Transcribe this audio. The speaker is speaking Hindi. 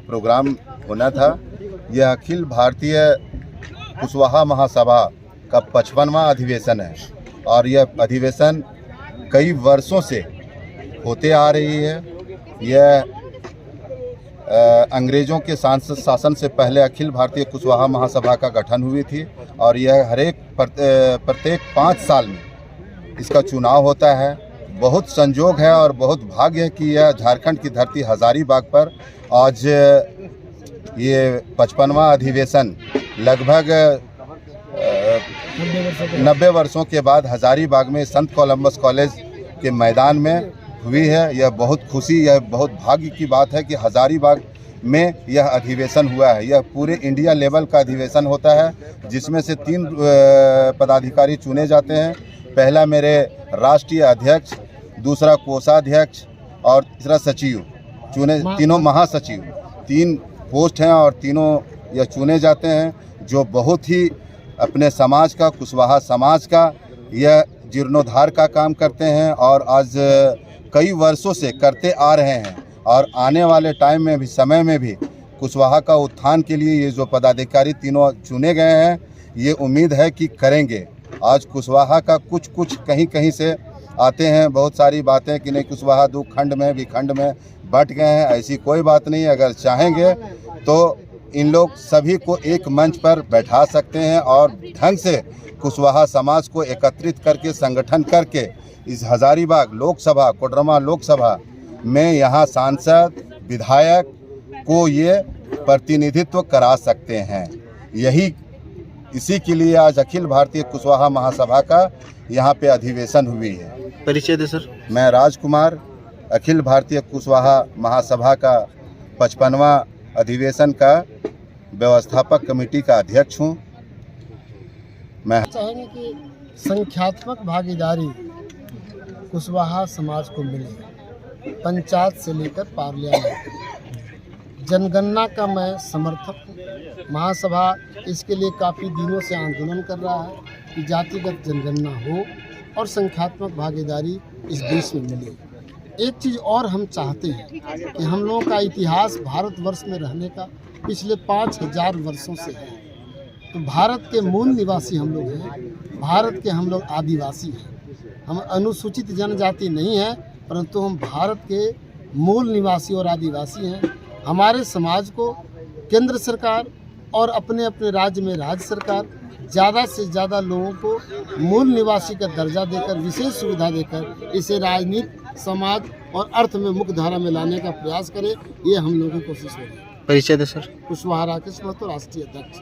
प्रोग्राम होना था। यह अखिल भारतीय कुशवाहा महासभा का 55वां अधिवेशन है और यह अधिवेशन कई वर्षों से होते आ रही है। यह अंग्रेज़ों के शासन से पहले अखिल भारतीय कुशवाहा महासभा का गठन हुई थी और यह प्रत्येक 5 साल में इसका चुनाव होता है। बहुत संजोग है और बहुत भाग्य है कि यह झारखंड की धरती हज़ारीबाग पर आज ये 55वां अधिवेशन लगभग 90 वर्षों के बाद हज़ारीबाग में संत कोलंबस कॉलेज के मैदान में हुई है। यह बहुत खुशी, यह बहुत भाग्य की बात है कि हज़ारीबाग में यह अधिवेशन हुआ है। यह पूरे इंडिया लेवल का अधिवेशन होता है जिसमें से 3 पदाधिकारी चुने जाते हैं। पहला मेरे राष्ट्रीय अध्यक्ष, दूसरा कोषाध्यक्ष और तीसरा सचिव तीनों महासचिव 3 पोस्ट हैं और तीनों यह चुने जाते हैं जो बहुत ही अपने समाज का, कुशवाहा समाज का यह जीर्णोद्धार का काम करते हैं और आज कई वर्षों से करते आ रहे हैं और आने वाले टाइम में भी, समय में भी कुशवाहा का उत्थान के लिए ये जो पदाधिकारी तीनों चुने गए हैं ये उम्मीद है कि करेंगे। आज कुशवाहा का कुछ कहीं से आते हैं बहुत सारी बातें कि नहीं कुशवाहा 2 खंड में विखंड में बट गए हैं, ऐसी कोई बात नहीं। अगर चाहेंगे तो इन लोग सभी को एक मंच पर बैठा सकते हैं और ढंग से कुशवाहा समाज को एकत्रित करके संगठन करके इस हज़ारीबाग लोकसभा, कोडरमा लोकसभा में यहाँ सांसद, विधायक को ये प्रतिनिधित्व करा सकते हैं। इसी के लिए आज अखिल भारतीय कुशवाहा महासभा का यहाँ पे अधिवेशन हुई है। परिचय दे सर। मैं राजकुमार, अखिल भारतीय कुशवाहा महासभा का 55वां अधिवेशन का व्यवस्थापक कमेटी का अध्यक्ष हूँ। मैं चाहेंगे कि संख्यात्मक भागीदारी कुशवाहा समाज को मिले, पंचायत से लेकर पार्लियामेंट। जनगणना का मैं समर्थक हूँ। महासभा इसके लिए काफ़ी दिनों से आंदोलन कर रहा है कि जातिगत जनगणना हो और संख्यात्मक भागीदारी इस देश में मिले। एक चीज़ और हम चाहते हैं कि हम लोगों का इतिहास भारतवर्ष में रहने का पिछले 5000 वर्षों से है। तो भारत के मूल निवासी हम लोग हैं, भारत के हम लोग आदिवासी हैं। हम अनुसूचित जनजाति नहीं हैं, परंतु हम भारत के मूल निवासी और आदिवासी हैं। हमारे समाज को केंद्र सरकार और अपने अपने राज्य में राज्य सरकार ज़्यादा से ज़्यादा लोगों को मूल निवासी का दर्जा देकर, विशेष सुविधा देकर इसे राजनीति, समाज और अर्थ में मुख्य धारा में लाने का प्रयास करे। ये हम लोगों की कोशिश होगी। परिचय दे सर। कुशवाहा राकेश महतो, राष्ट्रीय अध्यक्ष।